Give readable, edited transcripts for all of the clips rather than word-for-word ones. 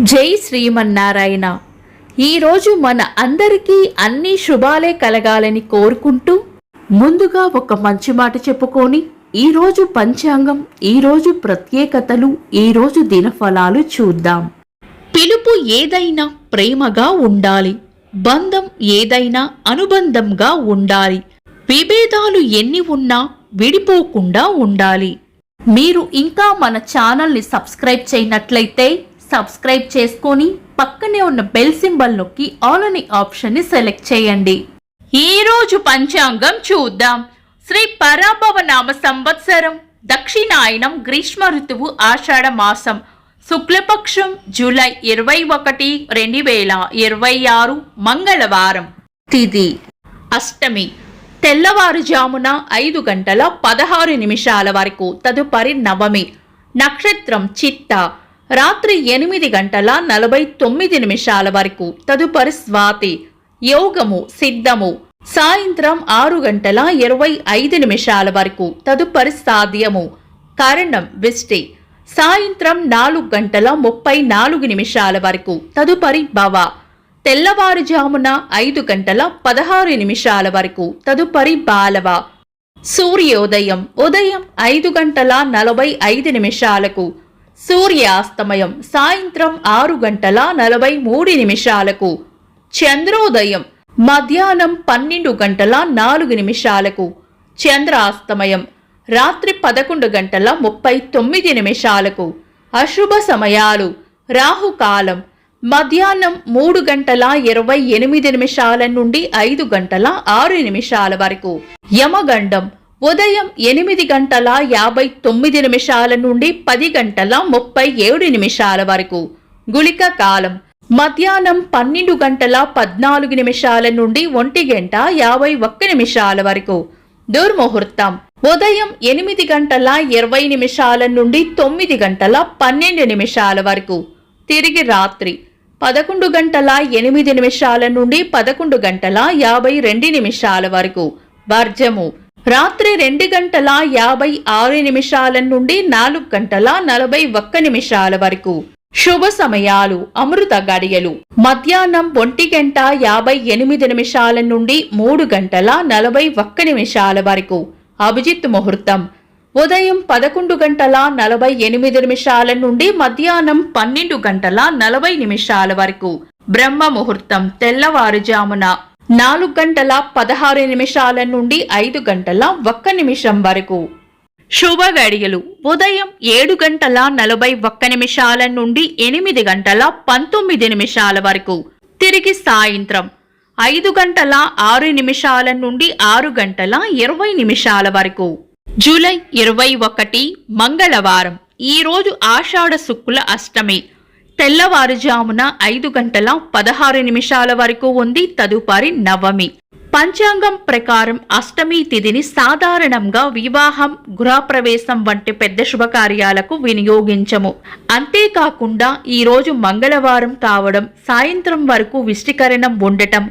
జై శ్రీమన్నారాయణ. ఈరోజు మన అందరికీ అన్ని శుభాలే కలగాలని కోరుకుంటూ ముందుగా ఒక మంచి మాట చెప్పుకొని ఈరోజు పంచాంగం, ఈరోజు ప్రత్యేకతలు, ఈరోజు దినఫలాలు చూద్దాం. పిలుపు ఏదైనా ప్రేమగా ఉండాలి. బంధం ఏదైనా అనుబంధంగా ఉండాలి. విభేదాలు ఎన్ని ఉన్నా విడిపోకుండా ఉండాలి. మీరు ఇంకా మన ఛానల్ని సబ్స్క్రైబ్ చేయనట్లయితే సబ్స్క్రైబ్ చేసుకొని పక్కనే ఉన్న బెల్ సింబల్ నొక్కి ఆల్ అనే ఆప్షన్ని సెలెక్ట్ చేయండి. ఈరోజు పంచాంగం చూద్దాం. శ్రీ పరాభవ నామ సంవత్సరం, దక్షిణాయనం, గ్రీష్మ ఋతువు, ఆషాఢ మాసం, శుక్లపక్షం, జూలై 21, 2026, మంగళవారం. తిథి అష్టమి. తెల్లవారుజామున 5 గంటల 16 నిమిషాల వరకు. తదుపరి నవమి. నక్షత్రం చిత్త. రాత్రి 8 గంటల 49 నిమిషాల వరకు. తదుపరి స్వాతి. యోగము సిద్ధము. సాయంత్రం 6 గంటల 25 నిమిషాల వరకు. తదుపరి సాధ్యము. కరణం విష్టి. సాయంత్రం 4 గంటల 34 నిమిషాల వరకు. తదుపరి భవ. తెల్లవారుజామున 5 గంటల 16 నిమిషాల వరకు. తదుపరి బాలవ. సూర్యోదయం ఉదయం 5 గంటల 45 నిమిషాలకు. సూర్యాస్తమయం సాయంత్రం 6 గంటల 43 నిమిషాలకు. చంద్రోదయం మధ్యాహ్నం 12 గంటల 4 నిమిషాలకు. చంద్రాస్తమయం రాత్రి 11 గంటల 39 నిమిషాలకు. అశుభ సమయాలు. రాహుకాలం మధ్యాహ్నం 3 గంటల 28 నిమిషాల నుండి 5 గంటల 6 నిమిషాల వరకు. యమగండం ఉదయం 8 గంటల 59 నిమిషాల నుండి 10 గంటల 37 నిమిషాల వరకు. గుళిక కాలం మధ్యాహ్నం 12 గంటల 14 నిమిషాల నుండి 1 గంట 51 నిమిషాల వరకు. దుర్ముహూర్తం ఉదయం 8 గంటల 20 నిమిషాల నుండి 9 గంటల 12 నిమిషాల వరకు. తిరిగి రాత్రి 11 గంటల 8 నిమిషాల నుండి 11 గంటల 52 నిమిషాల వరకు. వర్జము రాత్రి 2 గంటల 56 నిమిషాల నుండి 4 గంటల 41 నిమిషాల వరకు. శుభ సమయాలు. అమృత గడియలు మధ్యాహ్నం 1 గంట 58 నిమిషాల నుండి 3 గంటల 41 నిమిషాల వరకు. అభిజిత్ ముహూర్తం ఉదయం 11 గంటల 48 నిమిషాల నుండి మధ్యాహ్నం 12 గంటల 40 నిమిషాల వరకు. బ్రహ్మ ముహూర్తం తెల్లవారుజామున 4 గంటల 16 నిమిషాల నుండి 5 గంటల 1 నిమిషం వరకు. శుభ గడియలు ఉదయం 7 గంటల 41 నిమిషాల నుండి 8 గంటల 19 నిమిషాల వరకు. తిరిగి సాయంత్రం 5 గంటల 6 నిమిషాల నుండి 6 గంటల 20 నిమిషాల వరకు. జూలై 21 మంగళవారం. ఈరోజు ఆషాఢ శుక్ల అష్టమి. తెల్లవారుజామున 5 గంటల 16 నిమిషాల వరకు ఉంది. తదుపరి నవమి. పంచాంగం ప్రకారం అష్టమి తిథిని సాధారణంగా వివాహం, గృహప్రవేశం వంటి పెద్ద శుభకార్యాలకు వినియోగించము. అంతేకాకుండా ఈరోజు మంగళవారం కావడం, సాయంత్రం వరకు విష్టికరణం ఉండటం,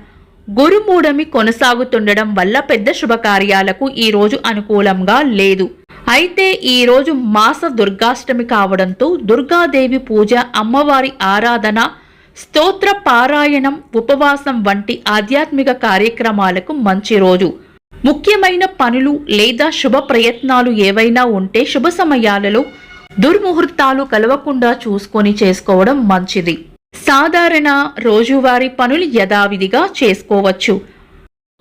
గురుమూఢమి కొనసాగుతుండడం వల్ల పెద్ద శుభకార్యాలకు ఈరోజు అనుకూలంగా లేదు. అయితే ఈరోజు మాస దుర్గాష్టమి కావడంతో దుర్గాదేవి పూజ, అమ్మవారి ఆరాధన, స్తోత్ర పారాయణం, ఉపవాసం వంటి ఆధ్యాత్మిక కార్యక్రమాలకు మంచి రోజు. ముఖ్యమైన పనులు లేదా శుభ ప్రయత్నాలు ఏవైనా ఉంటే శుభ సమయాలలో దుర్ముహూర్తాలు కలవకుండా చూసుకొని చేసుకోవడం మంచిది. సాధారణ రోజువారీ పనులు యథావిధిగా చేసుకోవచ్చు.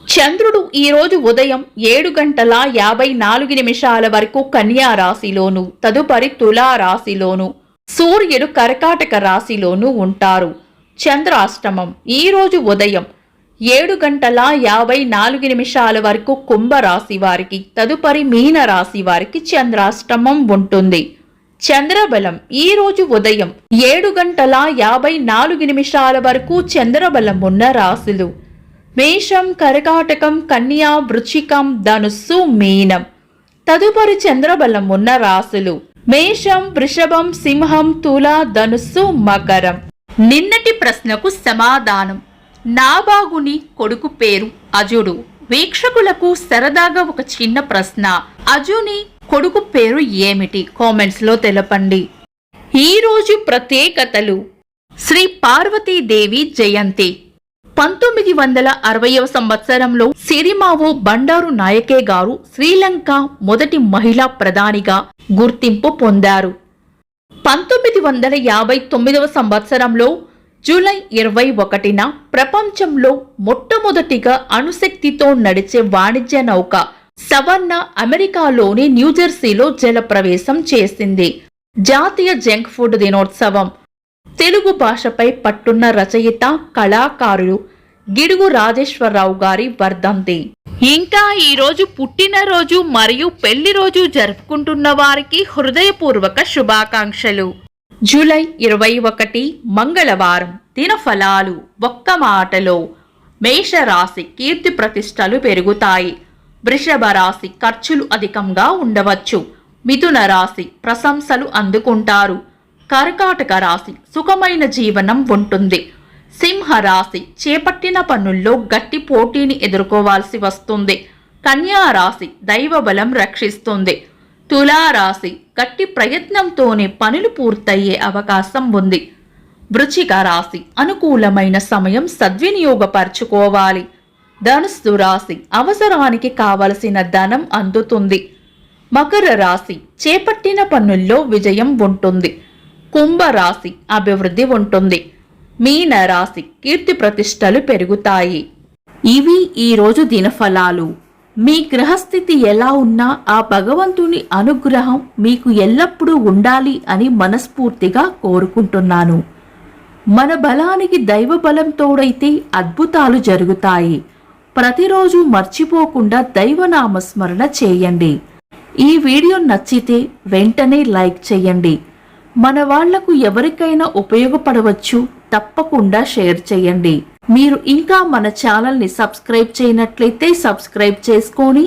చంద్రుడు ఈరోజు ఉదయం 7 గంటల 54 నిమిషాల వరకు కన్యా రాశిలోను, తదుపరి తులా రాశిలోను, సూర్యుడు కర్కాటక రాశిలోను ఉంటారు. చంద్రాష్టమం ఈరోజు ఉదయం 7 గంటల 54 నిమిషాల వరకు కుంభరాశి వారికి, తదుపరి మీన రాశి వారికి చంద్రాష్టమం ఉంటుంది. చంద్రబలం ఈరోజు ఉదయం 7 గంటల 54 నిమిషాల వరకు చంద్రబలం ఉన్న రాశులు మేషం, కర్కాటకం, కన్యా, వృశ్చికం, ధనుస్సు, మీనం. తదుపరి చంద్రబలం ఉన్న రాశులు మేషం, వృషభం, సింహం, తుల, ధనుస్సు, మకరం. నిన్నటి ప్రశ్నకు సమాధానం. నాబాగుని కొడుకు పేరు అజుడు. వీక్షకులకు సరదాగా ఒక చిన్న ప్రశ్న. అజుని కొడుకు పేరు ఏమిటి? కామెంట్స్ లో తెలపండి. ఈరోజు ప్రత్యేకతలు. శ్రీ పార్వతీదేవి జయంతి 1960వ సంవత్సరంలో సిరిమావో బండారు నాయకే గారు శ్రీలంక మొదటి మహిళా ప్రధానిగా గుర్తింపు పొందారు. 1959వ సంవత్సరంలో జూలై 21న ప్రపంచంలో మొట్టమొదటిగా అణుశక్తితో నడిచే వాణిజ్య నౌక సవర్ణ అమెరికాలోని న్యూజెర్సీలో జలప్రవేశం చేసింది. జాతీయ జంక్ ఫుడ్ దినోత్సవం. తెలుగు భాషపై పట్టున్న రచయిత కళాకారులు గిడుగు రాజేశ్వరరావు గారి వర్ధంతి. ఇంకా ఈరోజు పుట్టినరోజు మరియు పెళ్లి రోజు జరుపుకుంటున్న వారికి హృదయపూర్వక శుభాకాంక్షలు. జూలై 21 మంగళవారం. దినఫలాలు. ఒక్క మాటలో మేషరాశి కీర్తి ప్రతిష్టలు పెరుగుతాయి. వృషభ రాశి ఖర్చులు అధికంగా ఉండవచ్చు. మిథున రాశి ప్రశంసలు అందుకుంటారు. కర్కాటక రాశి సుఖమైన జీవనం ఉంటుంది. సింహరాశి చేపట్టిన పనుల్లో గట్టి పోటీని ఎదుర్కోవాల్సి వస్తుంది. కన్యా రాశి దైవబలం రక్షిస్తుంది. తులారాశి గట్టి ప్రయత్నంతోనే పనులు పూర్తయ్యే అవకాశం ఉంది. వృశ్చిక రాశి అనుకూలమైన సమయం సద్వినియోగపరచుకోవాలి. ధనుస్సు రాశి అవసరానికి కావలసిన ధనం అందుతుంది. మకర రాశి చేపట్టిన పనుల్లో విజయం ఉంటుంది. కుంభరాశి అభివృద్ధి ఉంటుంది. మీన రాశి కీర్తి ప్రతిష్టలు పెరుగుతాయి. ఇవి ఈరోజు దినఫలాలు. మీ గ్రహస్థితి ఎలా ఉన్నా ఆ భగవంతుని అనుగ్రహం మీకు ఎల్లప్పుడూ ఉండాలి అని మనస్ఫూర్తిగా కోరుకుంటున్నాను. మన బలానికి దైవ బలం తోడైతే అద్భుతాలు జరుగుతాయి. ప్రతిరోజు మర్చిపోకుండా దైవనామస్మరణ చేయండి. ఈ వీడియో నచ్చితే వెంటనే లైక్ చేయండి. మన వాళ్లకు ఎవరికైనా ఉపయోగపడవచ్చు. తప్పకుండా షేర్ చేయండి. మీరు ఇంకా మన ఛానల్ని సబ్స్క్రైబ్ చేయనట్లయితే సబ్స్క్రైబ్ చేసుకొని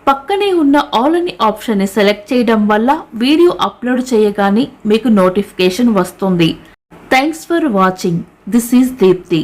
పక్కనే ఉన్న ఆల్ అని ఆప్షన్ని సెలెక్ట్ చేయడం వల్ల వీడియో అప్లోడ్ చేయగానే మీకు నోటిఫికేషన్ వస్తుంది. Thanks for watching. This is Deepti.